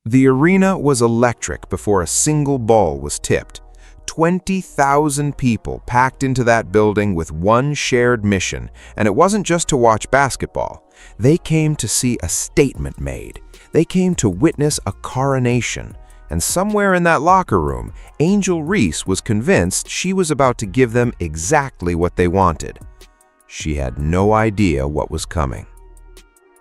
The arena was electric before a single ball was tipped. 20,000 people packed into that building with one shared mission, and it wasn't just to watch basketball. They came to see a statement made. They came to witness a coronation. And somewhere in that locker room, Angel Reese was convinced she was about to give them exactly what they wanted. She had no idea what was coming.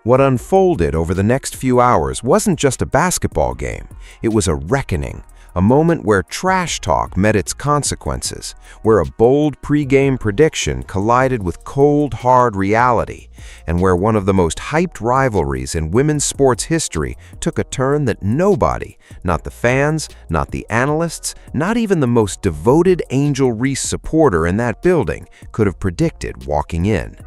What unfolded over the next few hours wasn't just a basketball game. It was a reckoning, a moment where trash talk met its consequences, where a bold pregame prediction collided with cold, hard reality, and where one of the most hyped rivalries in women's sports history took a turn that nobody, not the fans, not the analysts, not even the most devoted Angel Reese supporter in that building, could have predicted walking in.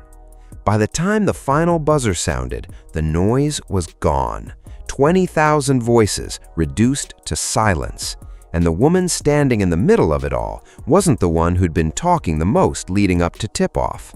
By the time the final buzzer sounded, the noise was gone. 20,000 voices reduced to silence. And the woman standing in the middle of it all wasn't the one who'd been talking the most leading up to tip-off.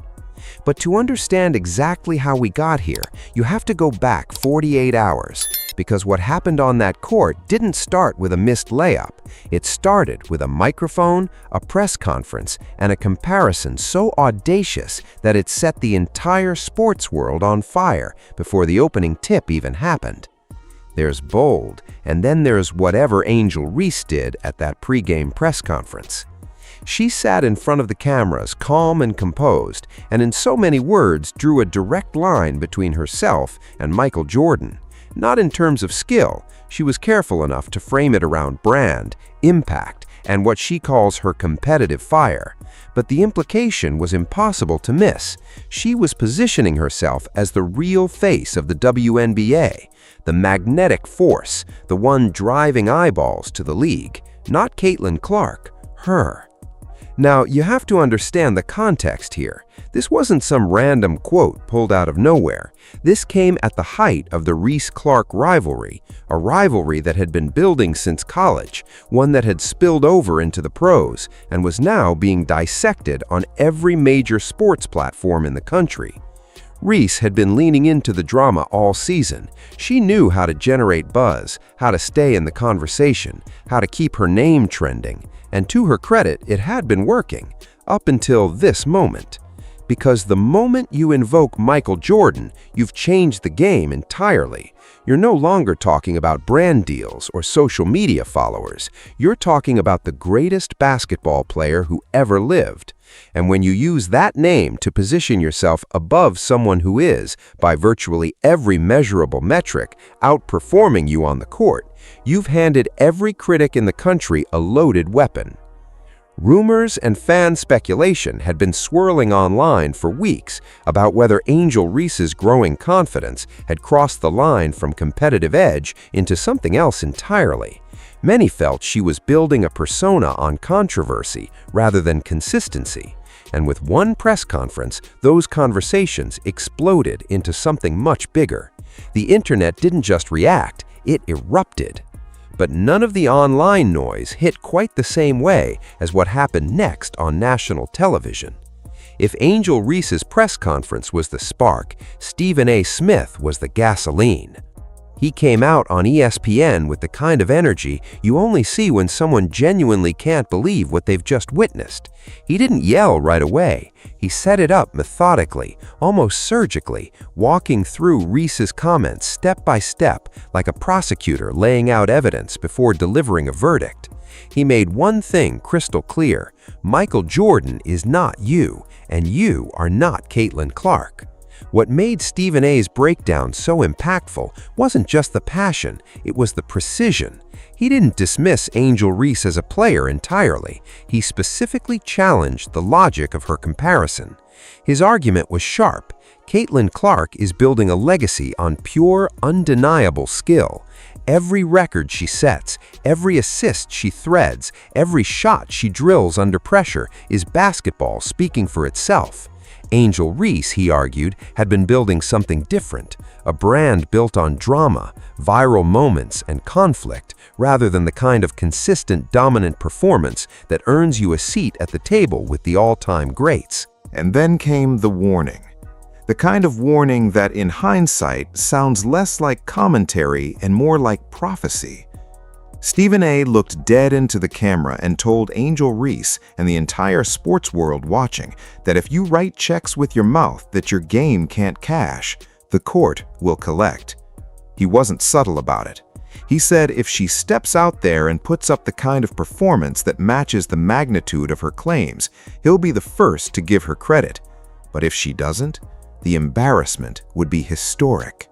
But to understand exactly how we got here, you have to go back 48 hours, because what happened on that court didn't start with a missed layup. It started with a microphone, a press conference, and a comparison so audacious that it set the entire sports world on fire before the opening tip even happened. There's bold, and then there's whatever Angel Reese did at that pregame press conference. She sat in front of the cameras, calm and composed, and in so many words drew a direct line between herself and Michael Jordan. Not in terms of skill, she was careful enough to frame it around brand, impact, and what she calls her competitive fire. But the implication was impossible to miss. She was positioning herself as the real face of the WNBA, the magnetic force, the one driving eyeballs to the league. Not Caitlin Clark, her. Now, you have to understand the context here. This wasn't some random quote pulled out of nowhere. This came at the height of the Reese-Clark rivalry, a rivalry that had been building since college, one that had spilled over into the pros and was now being dissected on every major sports platform in the country. Reese had been leaning into the drama all season. She knew how to generate buzz, how to stay in the conversation, how to keep her name trending. And to her credit, it had been working, up until this moment. Because the moment you invoke Michael Jordan, you've changed the game entirely. You're no longer talking about brand deals or social media followers. You're talking about the greatest basketball player who ever lived. And when you use that name to position yourself above someone who is, by virtually every measurable metric, outperforming you on the court, you've handed every critic in the country a loaded weapon. Rumors and fan speculation had been swirling online for weeks about whether Angel Reese's growing confidence had crossed the line from competitive edge into something else entirely. Many felt she was building a persona on controversy rather than consistency. And with one press conference, those conversations exploded into something much bigger. The internet didn't just react, it erupted. But none of the online noise hit quite the same way as what happened next on national television. If Angel Reese's press conference was the spark, Stephen A. Smith was the gasoline. He came out on ESPN with the kind of energy you only see when someone genuinely can't believe what they've just witnessed. He didn't yell right away. He set it up methodically, almost surgically, walking through Reese's comments step by step, like a prosecutor laying out evidence before delivering a verdict. He made one thing crystal clear: Michael Jordan is not you, and you are not Caitlin Clark. What made Stephen A.'s breakdown so impactful wasn't just the passion, it was the precision. He didn't dismiss Angel Reese as a player entirely. He specifically challenged the logic of her comparison. His argument was sharp. Caitlin Clark is building a legacy on pure, undeniable skill. Every record she sets, every assist she threads, every shot she drills under pressure is basketball speaking for itself. Angel Reese, he argued, had been building something different, a brand built on drama, viral moments, and conflict, rather than the kind of consistent, dominant performance that earns you a seat at the table with the all-time greats. And then came the warning. The kind of warning that, in hindsight, sounds less like commentary and more like prophecy. Stephen A. looked dead into the camera and told Angel Reese and the entire sports world watching that if you write checks with your mouth that your game can't cash, the court will collect. He wasn't subtle about it. He said if she steps out there and puts up the kind of performance that matches the magnitude of her claims, he'll be the first to give her credit. But if she doesn't, the embarrassment would be historic.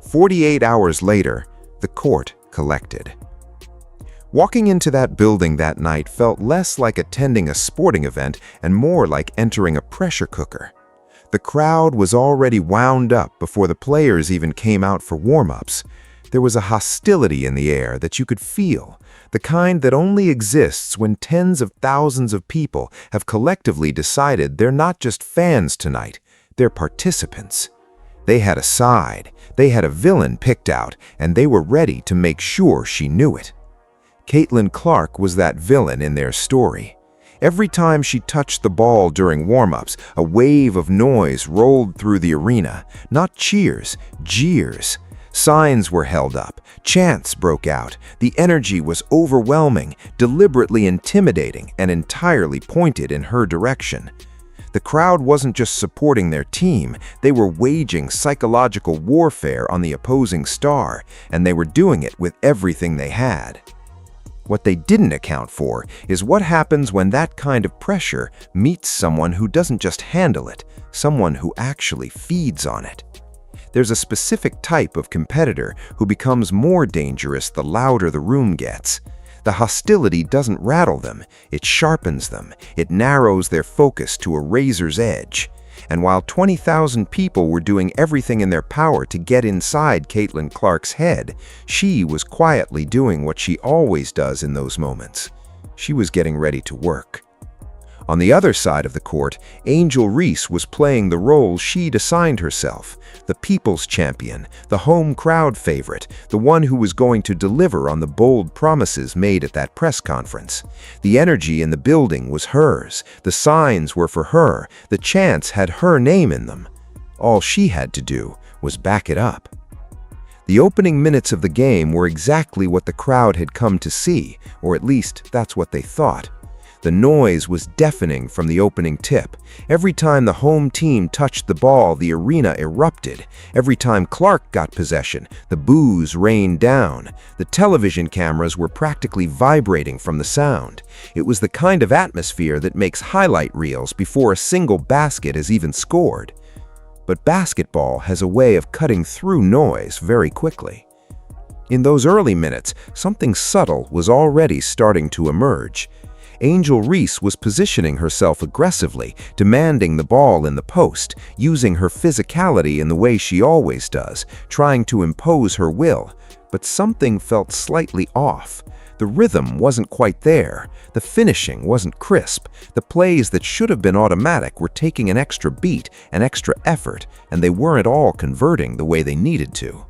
48 hours later, the court collected. Walking into that building that night felt less like attending a sporting event and more like entering a pressure cooker. The crowd was already wound up before the players even came out for warm-ups. There was a hostility in the air that you could feel, the kind that only exists when tens of thousands of people have collectively decided they're not just fans tonight, they're participants. They had a side, they had a villain picked out, and they were ready to make sure she knew it. Caitlin Clark was that villain in their story. Every time she touched the ball during warm-ups, a wave of noise rolled through the arena. Not cheers, jeers. Signs were held up, chants broke out. The energy was overwhelming, deliberately intimidating, and entirely pointed in her direction. The crowd wasn't just supporting their team, they were waging psychological warfare on the opposing star, and they were doing it with everything they had. What they didn't account for is what happens when that kind of pressure meets someone who doesn't just handle it, someone who actually feeds on it. There's a specific type of competitor who becomes more dangerous the louder the room gets. The hostility doesn't rattle them, it sharpens them, it narrows their focus to a razor's edge. And while 20,000 people were doing everything in their power to get inside Caitlin Clark's head, she was quietly doing what she always does in those moments. She was getting ready to work. On the other side of the court, Angel Reese was playing the role she'd assigned herself, the people's champion, the home crowd favorite, the one who was going to deliver on the bold promises made at that press conference. The energy in the building was hers, the signs were for her, the chants had her name in them. All she had to do was back it up. The opening minutes of the game were exactly what the crowd had come to see, or at least that's what they thought. The noise was deafening from the opening tip. Every time the home team touched the ball, the arena erupted. Every time Clark got possession, the boos rained down. The television cameras were practically vibrating from the sound. It was the kind of atmosphere that makes highlight reels before a single basket is even scored. But basketball has a way of cutting through noise very quickly. In those early minutes, something subtle was already starting to emerge. Angel Reese was positioning herself aggressively, demanding the ball in the post, using her physicality in the way she always does, trying to impose her will. But something felt slightly off. The rhythm wasn't quite there. The finishing wasn't crisp. The plays that should have been automatic were taking an extra beat, an extra effort, and they weren't all converting the way they needed to.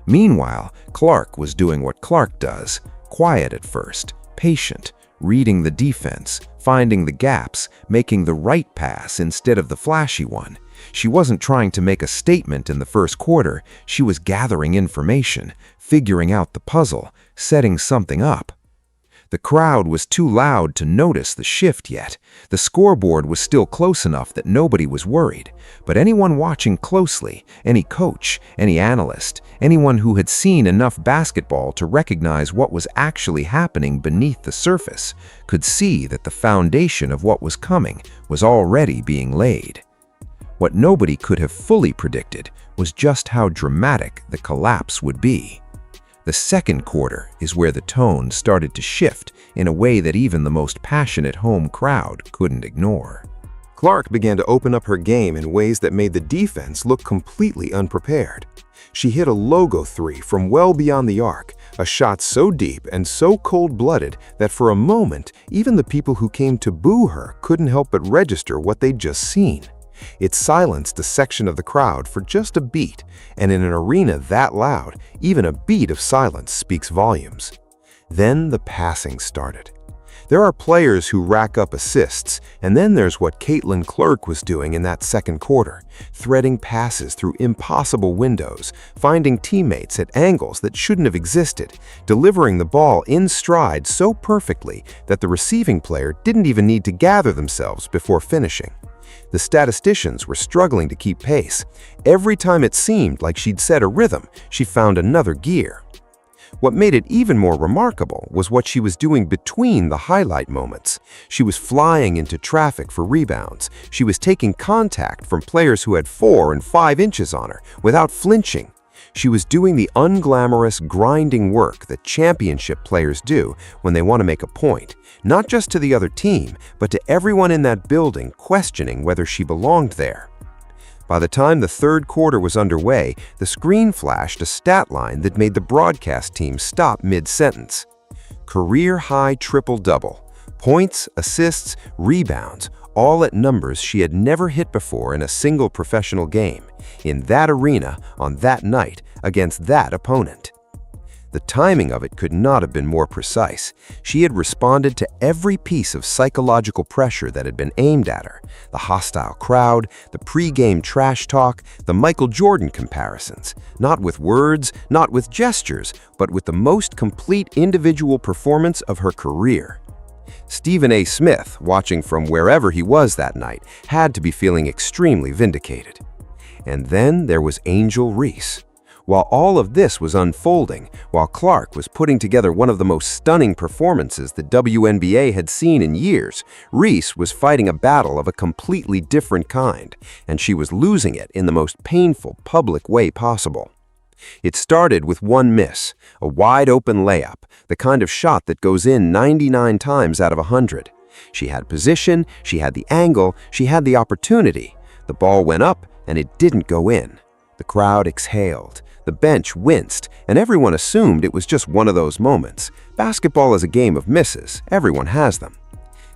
Meanwhile, Clark was doing what Clark does, quiet at first, patient, reading the defense, finding the gaps, making the right pass instead of the flashy one. She wasn't trying to make a statement in the first quarter, she was gathering information, figuring out the puzzle, setting something up. The crowd was too loud to notice the shift yet. The scoreboard was still close enough that nobody was worried. But anyone watching closely, any coach, any analyst, anyone who had seen enough basketball to recognize what was actually happening beneath the surface, could see that the foundation of what was coming was already being laid. What nobody could have fully predicted was just how dramatic the collapse would be. The second quarter is where the tone started to shift in a way that even the most passionate home crowd couldn't ignore. Clark began to open up her game in ways that made the defense look completely unprepared. She hit a logo three from well beyond the arc, a shot so deep and so cold-blooded that for a moment, even the people who came to boo her couldn't help but register what they'd just seen. It silenced a section of the crowd for just a beat, and in an arena that loud, even a beat of silence speaks volumes. Then the passing started. There are players who rack up assists, and then there's what Clark was doing in that second quarter, threading passes through impossible windows, finding teammates at angles that shouldn't have existed, delivering the ball in stride so perfectly that the receiving player didn't even need to gather themselves before finishing. The statisticians were struggling to keep pace. Every time it seemed like she'd set a rhythm, she found another gear. What made it even more remarkable was what she was doing between the highlight moments. She was flying into traffic for rebounds. She was taking contact from players who had 4 and 5 inches on her without flinching. She was doing the unglamorous, grinding work that championship players do when they want to make a point, not just to the other team, but to everyone in that building questioning whether she belonged there. By the time the third quarter was underway, the screen flashed a stat line that made the broadcast team stop mid-sentence. Career-high triple-double. Points, assists, rebounds, all at numbers she had never hit before in a single professional game, in that arena, on that night, against that opponent. The timing of it could not have been more precise. She had responded to every piece of psychological pressure that had been aimed at her. The hostile crowd, the pre-game trash talk, the Michael Jordan comparisons. Not with words, not with gestures, but with the most complete individual performance of her career. Stephen A. Smith, watching from wherever he was that night, had to be feeling extremely vindicated. And then there was Angel Reese. While all of this was unfolding, while Clark was putting together one of the most stunning performances the WNBA had seen in years, Reese was fighting a battle of a completely different kind, and she was losing it in the most painful, public way possible. It started with one miss, a wide-open layup, the kind of shot that goes in 99 times out of 100. She had position, she had the angle, she had the opportunity. The ball went up, and it didn't go in. The crowd exhaled. The bench winced, and everyone assumed it was just one of those moments. Basketball is a game of misses. Everyone has them.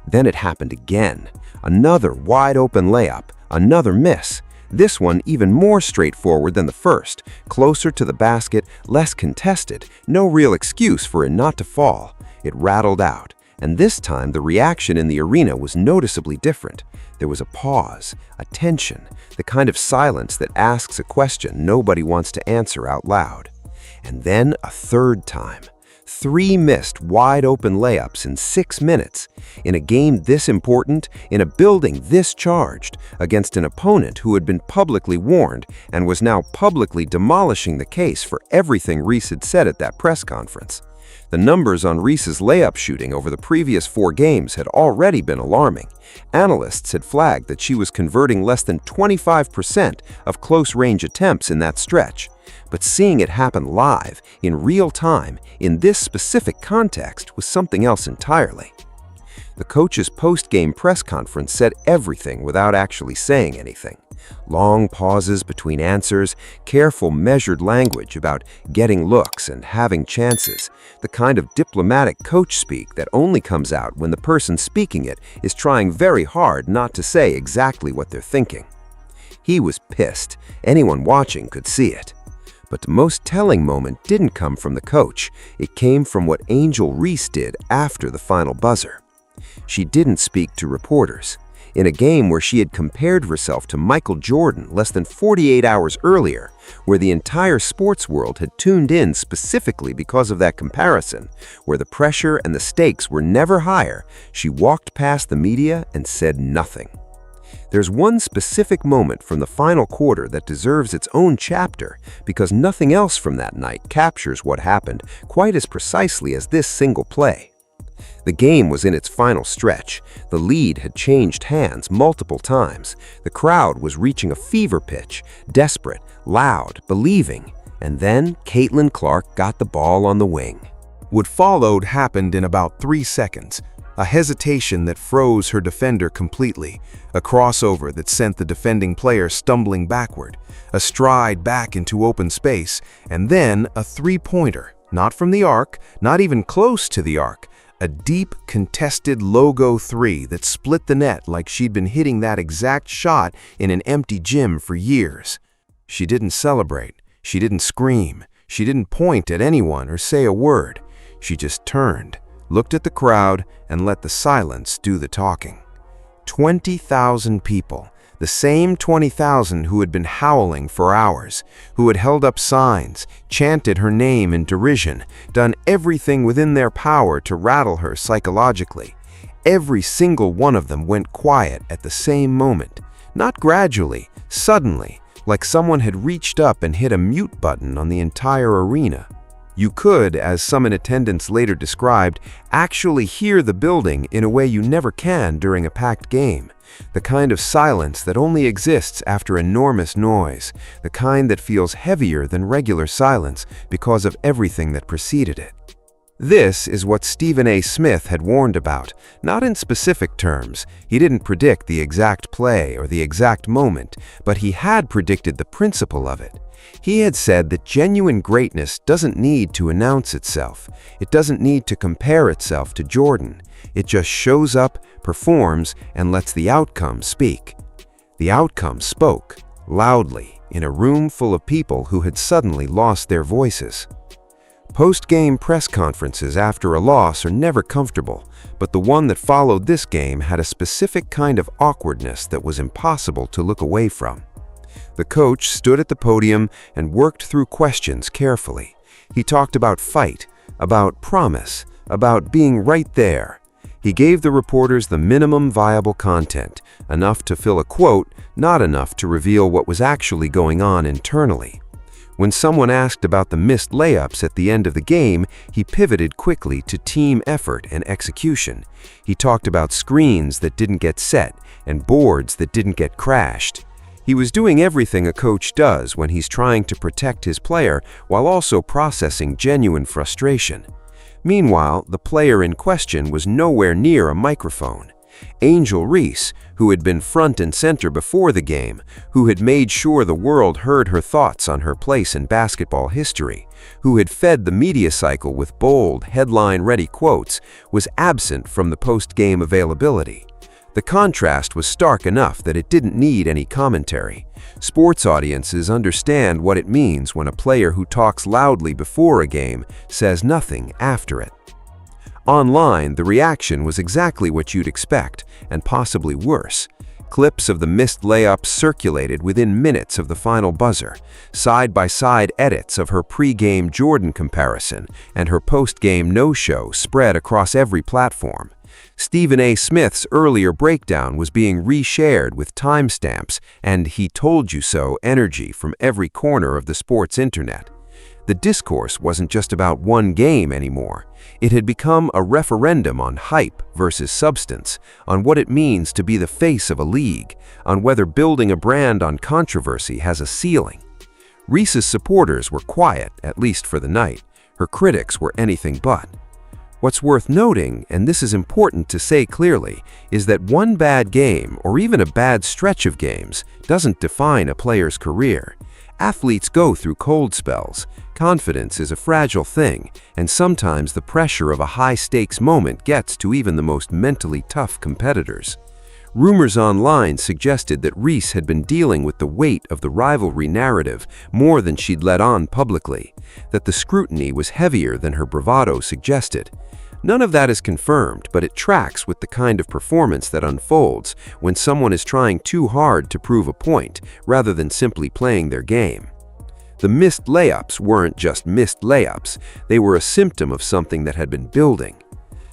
Then it happened again. Another wide-open layup, another miss. This one even more straightforward than the first, closer to the basket, less contested, no real excuse for it not to fall. It rattled out, and this time the reaction in the arena was noticeably different. There was a pause, a tension, the kind of silence that asks a question nobody wants to answer out loud. And then a third time. 3 missed wide-open layups in 6 minutes. In a game this important, in a building this charged, against an opponent who had been publicly warned and was now publicly demolishing the case for everything Reese had said at that press conference. The numbers on Reese's layup shooting over the previous 4 games had already been alarming. Analysts had flagged that she was converting less than 25% of close-range attempts in that stretch. But seeing it happen live, in real time, in this specific context, was something else entirely. The coach's post-game press conference said everything without actually saying anything. Long pauses between answers, careful measured language about getting looks and having chances, the kind of diplomatic coach speak that only comes out when the person speaking it is trying very hard not to say exactly what they're thinking. He was pissed. Anyone watching could see it. But the most telling moment didn't come from the coach. It came from what Angel Reese did after the final buzzer. She didn't speak to reporters. In a game where she had compared herself to Michael Jordan less than 48 hours earlier, where the entire sports world had tuned in specifically because of that comparison, where the pressure and the stakes were never higher, she walked past the media and said nothing. There's one specific moment from the final quarter that deserves its own chapter because nothing else from that night captures what happened quite as precisely as this single play. The game was in its final stretch. The lead had changed hands multiple times. The crowd was reaching a fever pitch, desperate, loud, believing. And then Clark got the ball on the wing. What followed happened in about 3 seconds. A hesitation that froze her defender completely, a crossover that sent the defending player stumbling backward, a stride back into open space, and then a three-pointer, not from the arc, not even close to the arc, a deep, contested logo 3 that split the net like she'd been hitting that exact shot in an empty gym for years. She didn't celebrate, she didn't scream, she didn't point at anyone or say a word. She just turned, looked at the crowd, and let the silence do the talking. 20,000 people, the same 20,000 who had been howling for hours, who had held up signs, chanted her name in derision, done everything within their power to rattle her psychologically. Every single one of them went quiet at the same moment, not gradually, suddenly, like someone had reached up and hit a mute button on the entire arena. You could, as some in attendance later described, actually hear the building in a way you never can during a packed game. The kind of silence that only exists after enormous noise, the kind that feels heavier than regular silence because of everything that preceded it. This is what Stephen A. Smith had warned about, not in specific terms. He didn't predict the exact play or the exact moment, but he had predicted the principle of it. He had said that genuine greatness doesn't need to announce itself. It doesn't need to compare itself to Jordan. It just shows up, performs, and lets the outcome speak. The outcome spoke, loudly, in a room full of people who had suddenly lost their voices. Post-game press conferences after a loss are never comfortable, but the one that followed this game had a specific kind of awkwardness that was impossible to look away from. The coach stood at the podium and worked through questions carefully. He talked about fight, about promise, about being right there. He gave the reporters the minimum viable content, enough to fill a quote, not enough to reveal what was actually going on internally. When someone asked about the missed layups at the end of the game, he pivoted quickly to team effort and execution. He talked about screens that didn't get set and boards that didn't get crashed. He was doing everything a coach does when he's trying to protect his player while also processing genuine frustration. Meanwhile, the player in question was nowhere near a microphone. Angel Reese, who had been front and center before the game, who had made sure the world heard her thoughts on her place in basketball history, who had fed the media cycle with bold, headline-ready quotes, was absent from the post-game availability. The contrast was stark enough that it didn't need any commentary. Sports audiences understand what it means when a player who talks loudly before a game says nothing after it. Online, the reaction was exactly what you'd expect, and possibly worse. Clips of the missed layups circulated within minutes of the final buzzer, side-by-side edits of her pre-game Jordan comparison and her post-game no-show spread across every platform. Stephen A. Smith's earlier breakdown was being reshared with timestamps and "he told you so" energy from every corner of the sports internet. The discourse wasn't just about one game anymore. It had become a referendum on hype versus substance, on what it means to be the face of a league, on whether building a brand on controversy has a ceiling. Reese's supporters were quiet, at least for the night. Her critics were anything but. What's worth noting, and this is important to say clearly, is that one bad game, or even a bad stretch of games, doesn't define a player's career. Athletes go through cold spells. Confidence is a fragile thing, and sometimes the pressure of a high-stakes moment gets to even the most mentally tough competitors. Rumors online suggested that Reese had been dealing with the weight of the rivalry narrative more than she'd let on publicly, that the scrutiny was heavier than her bravado suggested. None of that is confirmed, but it tracks with the kind of performance that unfolds when someone is trying too hard to prove a point, rather than simply playing their game. The missed layups weren't just missed layups, they were a symptom of something that had been building.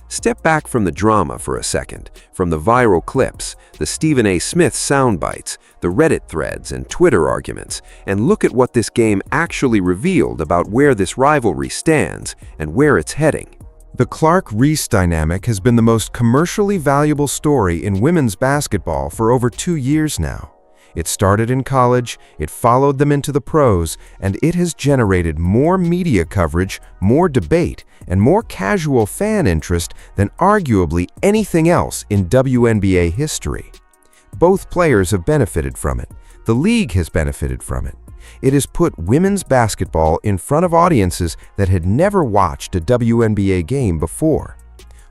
Step back from the drama for a second, from the viral clips, the Stephen A. Smith soundbites, the Reddit threads and Twitter arguments, and look at what this game actually revealed about where this rivalry stands and where it's heading. The Clark-Reese dynamic has been the most commercially valuable story in women's basketball for over 2 years now. It started in college, it followed them into the pros, and it has generated more media coverage, more debate, and more casual fan interest than arguably anything else in WNBA history. Both players have benefited from it. The league has benefited from it. It has put women's basketball in front of audiences that had never watched a WNBA game before.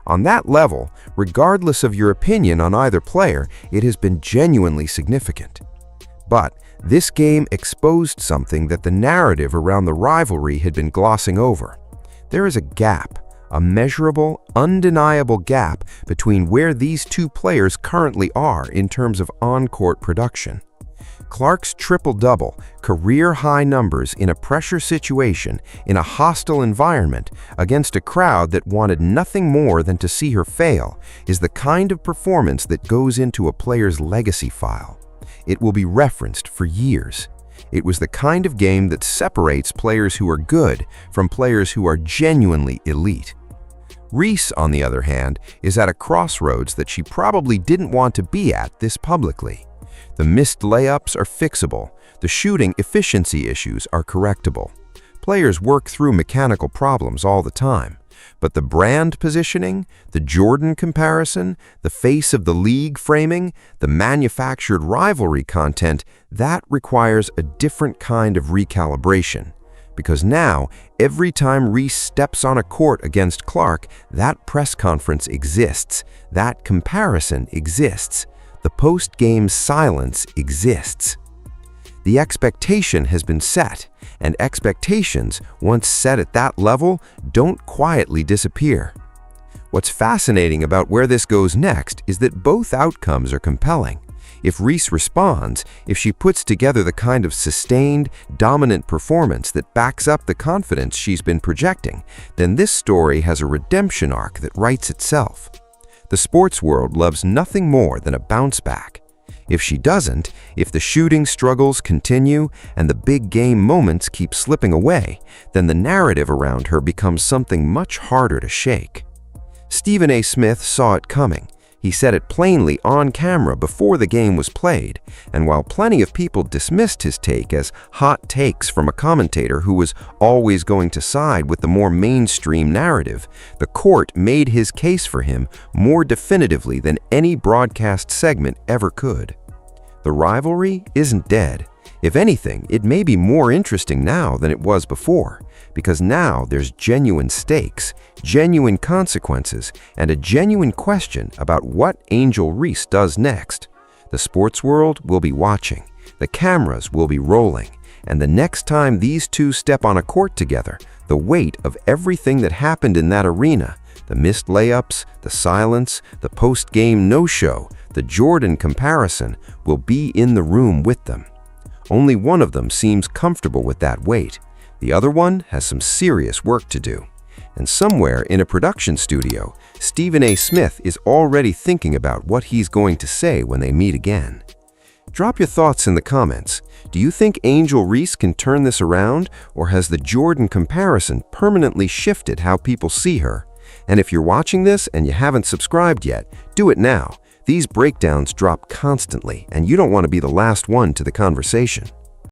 On that level, regardless of your opinion on either player, it has been genuinely significant. But this game exposed something that the narrative around the rivalry had been glossing over. There is a gap, a measurable, undeniable gap between where these two players currently are in terms of on-court production. Clark's triple-double, career-high numbers in a pressure situation in a hostile environment against a crowd that wanted nothing more than to see her fail is the kind of performance that goes into a player's legacy file. It will be referenced for years. It was the kind of game that separates players who are good from players who are genuinely elite. Reese, on the other hand, is at a crossroads that she probably didn't want to be at this publicly. The missed layups are fixable. The shooting efficiency issues are correctable. Players work through mechanical problems all the time. But the brand positioning, the Jordan comparison, the face of the league framing, the manufactured rivalry content, that requires a different kind of recalibration. Because now, every time Reese steps on a court against Clark, that press conference exists. That comparison exists. The post-game silence exists. The expectation has been set, and expectations, once set at that level, don't quietly disappear. What's fascinating about where this goes next is that both outcomes are compelling. If Reese responds, if she puts together the kind of sustained, dominant performance that backs up the confidence she's been projecting, then this story has a redemption arc that writes itself. The sports world loves nothing more than a bounce back. If she doesn't, if the shooting struggles continue and the big game moments keep slipping away, then the narrative around her becomes something much harder to shake. Stephen A. Smith saw it coming. He said it plainly on camera before the game was played, and while plenty of people dismissed his take as hot takes from a commentator who was always going to side with the more mainstream narrative, the court made his case for him more definitively than any broadcast segment ever could. The rivalry isn't dead. If anything, it may be more interesting now than it was before, because now there's genuine stakes, genuine consequences, and a genuine question about what Angel Reese does next. The sports world will be watching, the cameras will be rolling, and the next time these two step on a court together, the weight of everything that happened in that arena, the missed layups, the silence, the post-game no-show, the Jordan comparison, will be in the room with them. Only one of them seems comfortable with that weight. The other one has some serious work to do. And somewhere in a production studio, Stephen A. Smith is already thinking about what he's going to say when they meet again. Drop your thoughts in the comments. Do you think Angel Reese can turn this around, or has the Jordan comparison permanently shifted how people see her? And if you're watching this and you haven't subscribed yet, do it now. These breakdowns drop constantly, and you don't want to be the last one to the conversation.